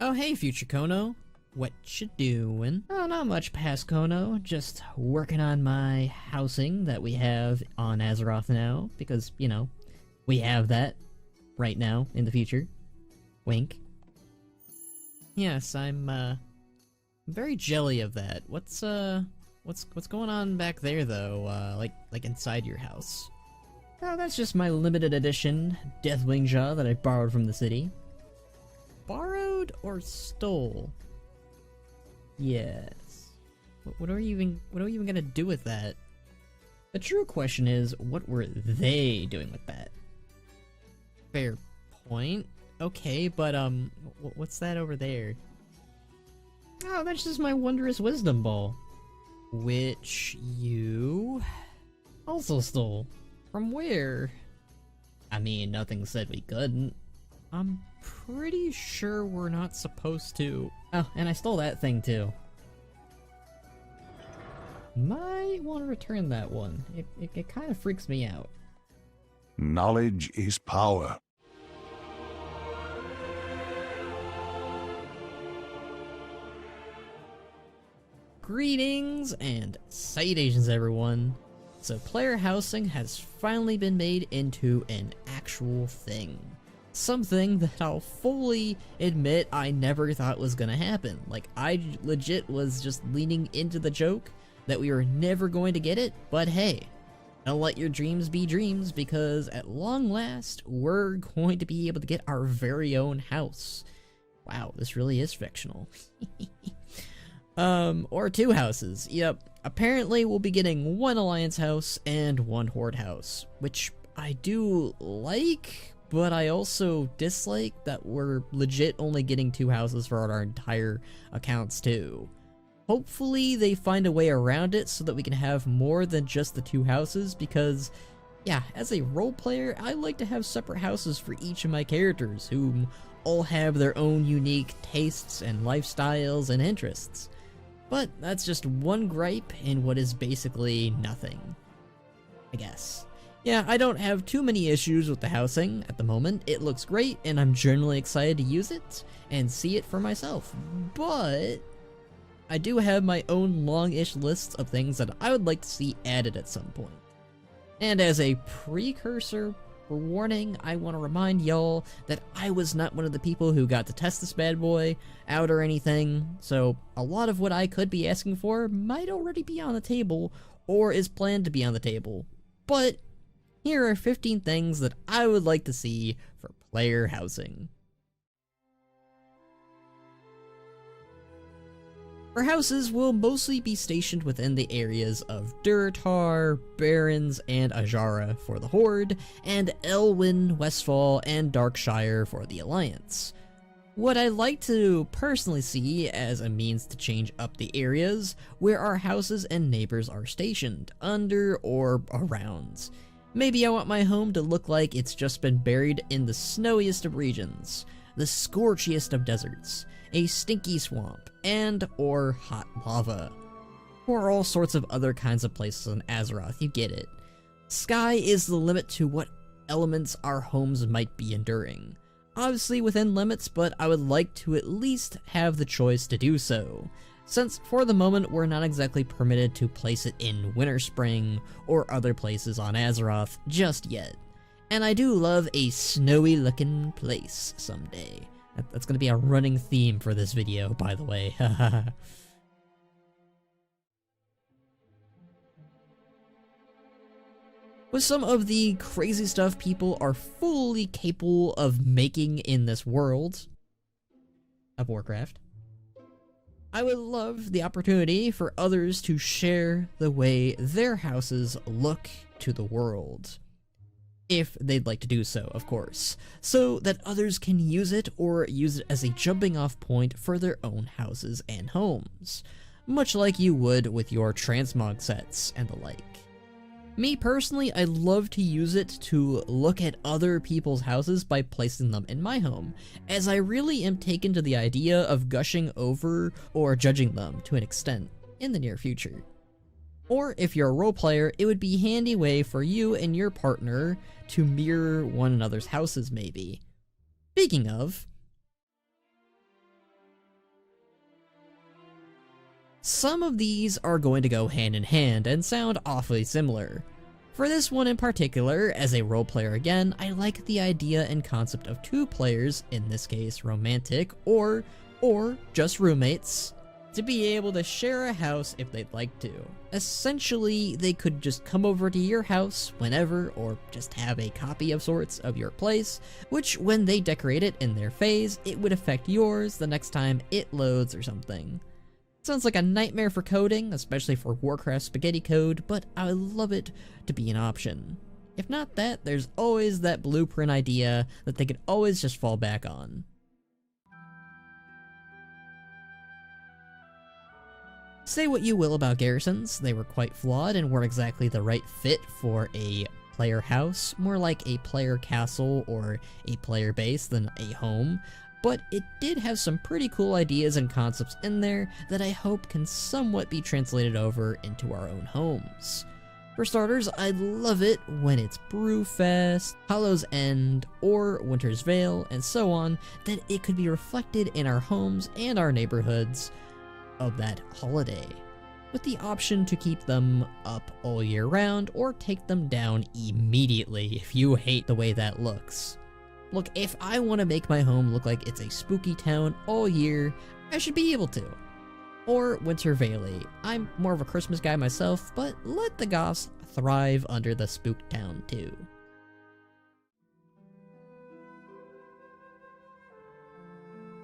Oh hey, future Kono. What you doing? Oh, not much past Kono. Just working on my housing that we have on Azeroth now, because, you know, we have that right now in the future. Wink. Yes, I'm very jelly of that. What's going on back there though? Like inside your house? Oh, that's just my limited edition Deathwing Jaw that I borrowed from the city. Borrowed or stole? Yes. What are you even gonna do with that? The true question is, what were they doing with that? Fair point. Okay, but what's that over there? Oh, that's just my wondrous wisdom ball, which you also stole. From where? I mean, nothing said we couldn't. I'm pretty sure we're not supposed to. Oh, and I stole that thing too. Might want to return that one. It kind of freaks me out. Knowledge is power. Greetings and salutations, everyone. So player housing has finally been made into an actual thing. Something that I'll fully admit I never thought was gonna happen. Like, I legit was just leaning into the joke that we were never going to get it, but hey, don't let your dreams be dreams, because at long last, we're going to be able to get our very own house. Wow, this really is fictional. Or 2 houses. Yep, apparently we'll be getting 1 Alliance house and 1 Horde house, which I do like, but I also dislike that we're legit only getting 2 houses for our entire accounts too. Hopefully they find a way around it so that we can have more than just the 2 houses, because yeah, as a role player, I like to have separate houses for each of my characters, whom all have their own unique tastes and lifestyles and interests. But that's just one gripe in what is basically nothing, I guess. Yeah, I don't have too many issues with the housing at the moment. It looks great, and I'm generally excited to use it and see it for myself. But I do have my own long-ish lists of things that I would like to see added at some point. And as a precursor for warning, I want to remind y'all that I was not one of the people who got to test this bad boy out or anything, so a lot of what I could be asking for might already be on the table or is planned to be on the table. But here are 15 things that I would like to see for player housing. Our houses will mostly be stationed within the areas of Durotar, Barrens, and Ajara for the Horde, and Elwyn, Westfall, and Darkshire for the Alliance. What I'd like to personally see as a means to change up the areas where our houses and neighbors are stationed, under or around. Maybe I want my home to look like it's just been buried in the snowiest of regions, the scorchiest of deserts, a stinky swamp, and or hot lava. Or all sorts of other kinds of places on Azeroth, you get it. Sky is the limit to what elements our homes might be enduring. Obviously within limits, but I would like to at least have the choice to do so, since for the moment we're not exactly permitted to place it in Winterspring or other places on Azeroth just yet. And I do love a snowy looking place someday. That's gonna be a running theme for this video, by the way. With some of the crazy stuff people are fully capable of making in this world of Warcraft, I would love the opportunity for others to share the way their houses look to the world. If they'd like to do so, of course, so that others can use it or use it as a jumping off point for their own houses and homes, much like you would with your transmog sets and the like. Me personally, I love to use it to look at other people's houses by placing them in my home, as I really am taken to the idea of gushing over or judging them to an extent in the near future. Or if you're a role player, it would be a handy way for you and your partner to mirror one another's houses maybe. Speaking of, Some of these are going to go hand in hand and sound awfully similar. For this one in particular, as a role player again, I like the idea and concept of two players, in this case romantic, or just roommates, to be able to share a house if they'd like to. Essentially, they could just come over to your house whenever, or just have a copy of sorts of your place, which when they decorate it in their phase, it would affect yours the next time it loads or something. Sounds like a nightmare for coding, especially for Warcraft spaghetti code, but I love it to be an option. If not that, there's always that blueprint idea that they could always just fall back on. Say what you will about garrisons, they were quite flawed and weren't exactly the right fit for a player house, more like a player castle or a player base than a home, but it did have some pretty cool ideas and concepts in there that I hope can somewhat be translated over into our own homes. For starters, I love it when it's Brewfest, Hollow's End, or Winter's Veil, and so on, that it could be reflected in our homes and our neighborhoods of that holiday, with the option to keep them up all year round or take them down immediately if you hate the way that looks. Look, if I want to make my home look like it's a spooky town all year, I should be able to. Or Winter Valley. I'm more of a Christmas guy myself, but let the goths thrive under the spook town too.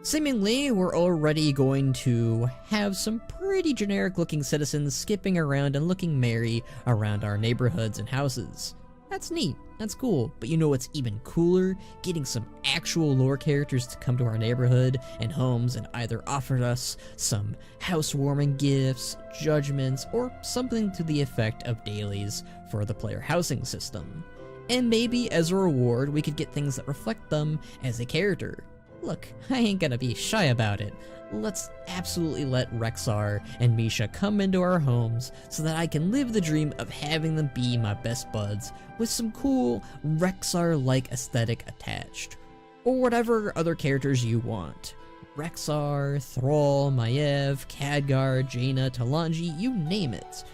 Seemingly, we're already going to have some pretty generic looking citizens skipping around and looking merry around our neighborhoods and houses. That's neat, that's cool, but you know what's even cooler? Getting some actual lore characters to come to our neighborhood and homes and either offer us some housewarming gifts, judgments, or something to the effect of dailies for the player housing system. And maybe as a reward, we could get things that reflect them as a character. Look, I ain't gonna be shy about it. Let's absolutely let Rexar and Misha come into our homes so that I can live the dream of having them be my best buds with some cool Rexar-like aesthetic attached. Or whatever other characters you want. Rexar, Thrall, Maiev, Khadgar, Jaina, Talanji, you name it.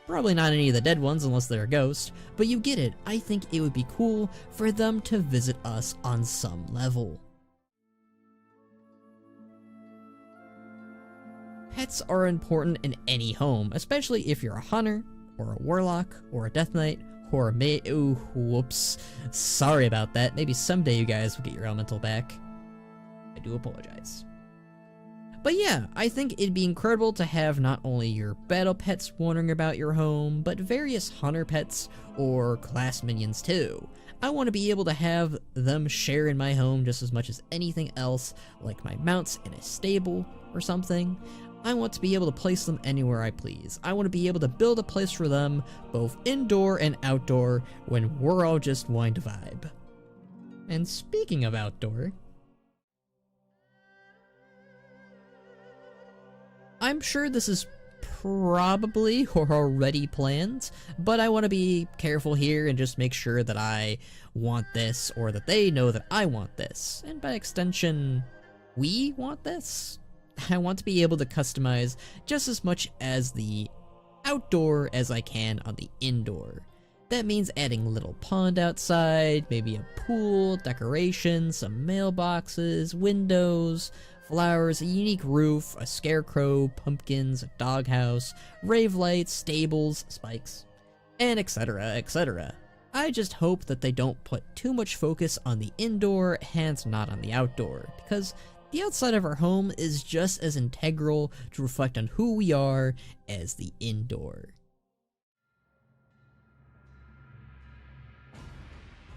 Probably not any of the dead ones unless they're a ghost, but you get it. I think it would be cool for them to visit us on some level. Pets are important in any home, especially if you're a hunter, or a warlock, or a death knight, or a ooh, whoops. Sorry about that. Maybe someday you guys will get your elemental back. I do apologize. But yeah, I think it'd be incredible to have not only your battle pets wandering about your home, but various hunter pets or class minions too. I want to be able to have them share in my home just as much as anything else, like my mounts in a stable or something. I want to be able to place them anywhere I please. I want to be able to build a place for them, both indoor and outdoor, when we're all just wanting to vibe. And speaking of outdoor, I'm sure this is probably or already planned, but I want to be careful here and just make sure that I want this, or that they know that I want this, and by extension, we want this. I want to be able to customize just as much as the outdoor as I can on the indoor. That means adding a little pond outside, maybe a pool, decorations, some mailboxes, windows, flowers, a unique roof, a scarecrow, pumpkins, a doghouse, rave lights, stables, spikes, and etc, etc. I just hope that they don't put too much focus on the indoor, hence not on the outdoor, because the outside of our home is just as integral to reflect on who we are as the indoor.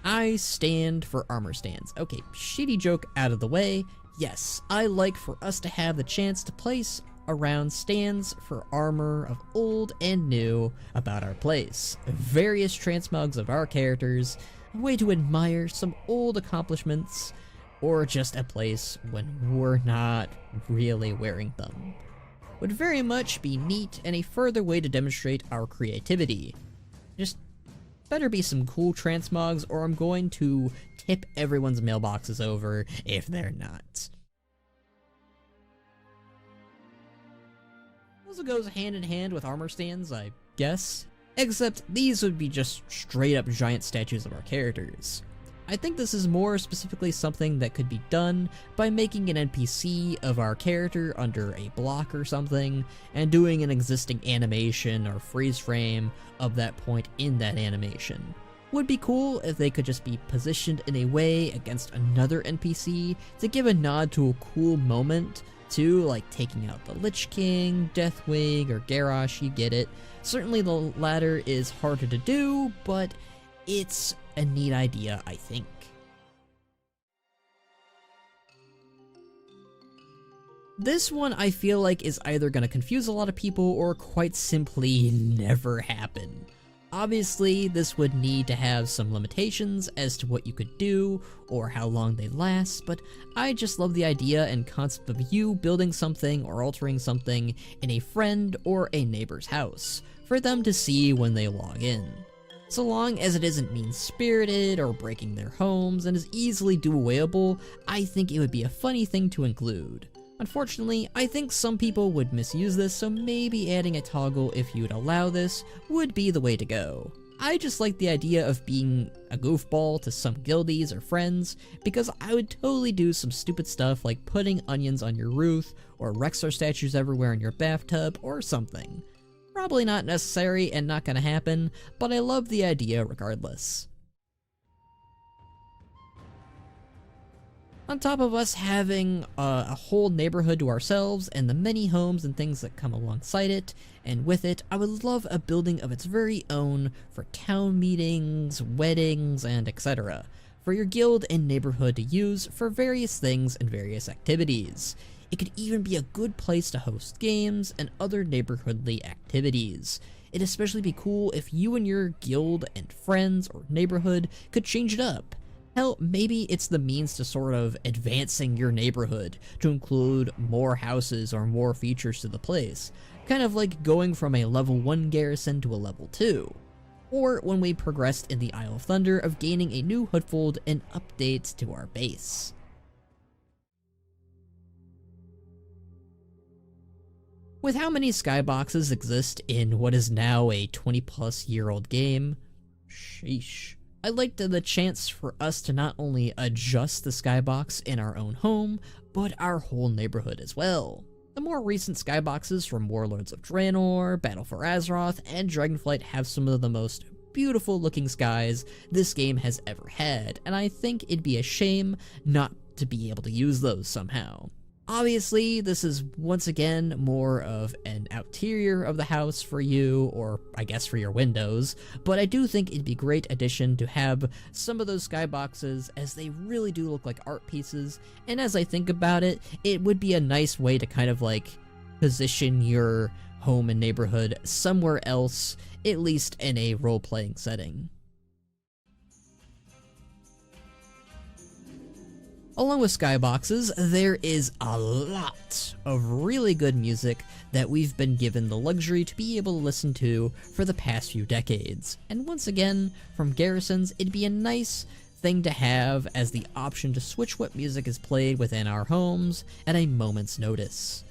I stand for armor stands. Okay, shitty joke out of the way. Yes, I like for us to have the chance to place around stands for armor of old and new about our place. Various transmogs of our characters, a way to admire some old accomplishments, or just a place when we're not really wearing them. Would very much be neat and a further way to demonstrate our creativity. Just better be some cool transmogs, or I'm going to tip everyone's mailboxes over if they're not. Also goes hand in hand with armor stands, I guess. Except these would be just straight up giant statues of our characters. I think this is more specifically something that could be done by making an NPC of our character under a block or something, and doing an existing animation or freeze frame of that point in that animation. Would be cool if they could just be positioned in a way against another NPC to give a nod to a cool moment too, like taking out the Lich King, Deathwing, or Garrosh, you get it. Certainly the latter is harder to do, but it's a neat idea, I think. This one I feel like is either going to confuse a lot of people or quite simply never happen. Obviously, this would need to have some limitations as to what you could do or how long they last, but I just love the idea and concept of you building something or altering something in a friend or a neighbor's house for them to see when they log in. So long as it isn't mean-spirited or breaking their homes and is easily doable, I think it would be a funny thing to include. Unfortunately, I think some people would misuse this, so maybe adding a toggle if you would allow this would be the way to go. I just like the idea of being a goofball to some guildies or friends, because I would totally do some stupid stuff like putting onions on your roof, or Rexar statues everywhere in your bathtub, or something. Probably not necessary and not gonna happen, but I love the idea regardless. On top of us having a whole neighborhood to ourselves and the many homes and things that come alongside it, and with it, I would love a building of its very own for town meetings, weddings, and etc. for your guild and neighborhood to use for various things and various activities. It could even be a good place to host games and other neighborhoodly activities. It'd especially be cool if you and your guild and friends or neighborhood could change it up. Hell, maybe it's the means to sort of advancing your neighborhood to include more houses or more features to the place. Kind of like going from a level 1 garrison to a level 2. Or when we progressed in the Isle of Thunder of gaining a new hoodfold and updates to our base. With how many skyboxes exist in what is now a 20+ year old game, sheesh. I liked the chance for us to not only adjust the skybox in our own home, but our whole neighborhood as well. The more recent skyboxes from Warlords of Draenor, Battle for Azeroth, and Dragonflight have some of the most beautiful looking skies this game has ever had, and I think it'd be a shame not to be able to use those somehow. Obviously, this is once again more of an outerior of the house for you, or I guess for your windows, but I do think it'd be a great addition to have some of those skyboxes, as they really do look like art pieces, and as I think about it, it would be a nice way to kind of like position your home and neighborhood somewhere else, at least in a role-playing setting. Along with skyboxes, there is a lot of really good music that we've been given the luxury to be able to listen to for the past few decades. And once again, from garrisons, it'd be a nice thing to have as the option to switch what music is played within our homes at a moment's notice.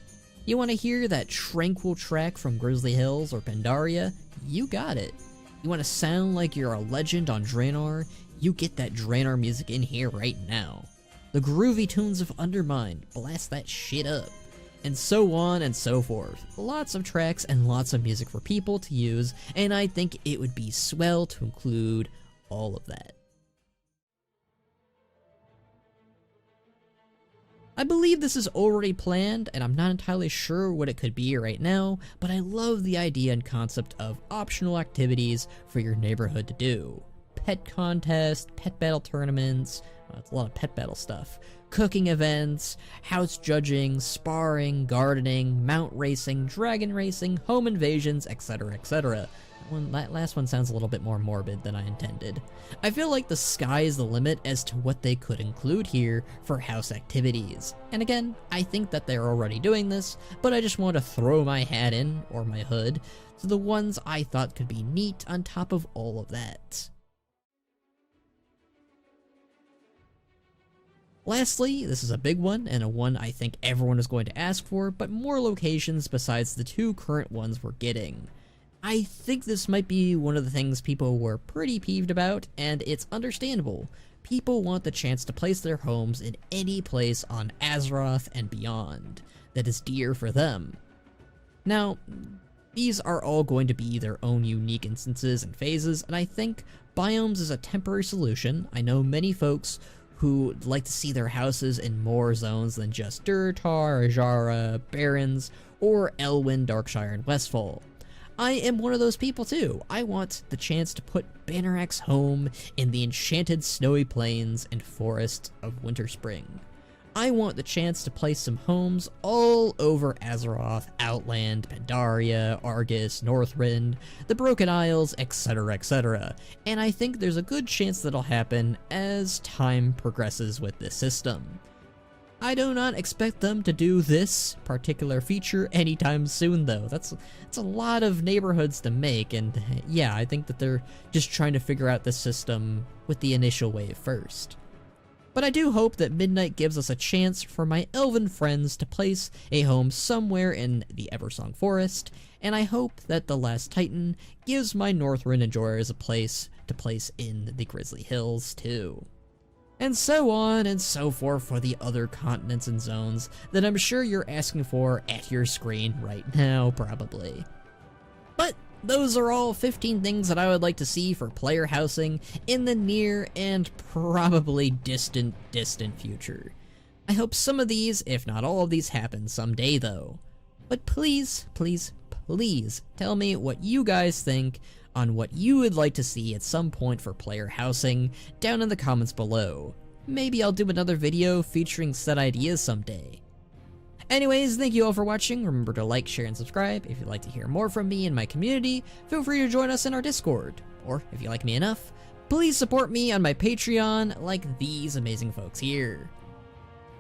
You want to hear that tranquil track from Grizzly Hills or Pandaria? You got it. You want to sound like you're a legend on Draenor? You get that Draenor music in here right now. The groovy tunes of Undermine, blast that shit up, and so on and so forth. Lots of tracks and lots of music for people to use, and I think it would be swell to include all of that. I believe this is already planned, and I'm not entirely sure what it could be right now, but I love the idea and concept of optional activities for your neighborhood to do. Pet contest, pet battle tournaments, it's a lot of pet battle stuff, cooking events, house judging, sparring, gardening, mount racing, dragon racing, home invasions, etc, etc. That last one sounds a little bit more morbid than I intended. I feel like the sky is the limit as to what they could include here for house activities. And again, I think that they're already doing this, but I just want to throw my hat in, or my hood, to the ones I thought could be neat on top of all of that. Lastly, this is a big one, and a one I think everyone is going to ask for, but more locations besides the 2 current ones we're getting. I think this might be one of the things people were pretty peeved about, and it's understandable. People want the chance to place their homes in any place on Azeroth and beyond that is dear for them. Now, these are all going to be their own unique instances and phases, and I think Biomes is a temporary solution. I know many folks who like to see their houses in more zones than just Durtar, Ajara, Barrens, or Elwyn, Darkshire, and Westfall. I am one of those people too. I want the chance to put Bannerak's home in the enchanted snowy plains and forests of Winterspring. I want the chance to place some homes all over Azeroth, Outland, Pandaria, Argus, Northrend, the Broken Isles, etc, etc. And I think there's a good chance that'll happen as time progresses with this system. I do not expect them to do this particular feature anytime soon though. That's a lot of neighborhoods to make, and yeah, I think that they're just trying to figure out the system with the initial wave first. But I do hope that Midnight gives us a chance for my elven friends to place a home somewhere in the Eversong Forest, and I hope that the Last Titan gives my Northrend enjoyers a place to place in the Grizzly Hills too. And so on and so forth for the other continents and zones that I'm sure you're asking for at your screen right now, probably. But those are all 15 things that I would like to see for player housing in the near and probably distant future. I hope some of these, if not all of these, happen someday though. But please, please, please tell me what you guys think on what you would like to see at some point for player housing down in the comments below. Maybe I'll do another video featuring said ideas someday. Anyways, thank you all for watching. Remember to like, share, and subscribe. If you'd like to hear more from me and my community, feel free to join us in our Discord. Or, if you like me enough, please support me on my Patreon like these amazing folks here.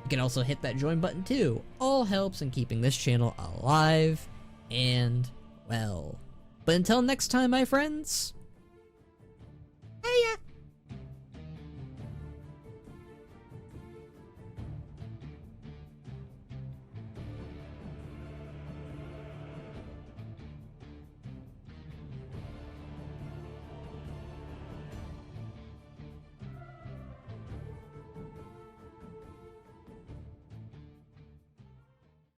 You can also hit that join button too. All helps in keeping this channel alive and well. But until next time, my friends,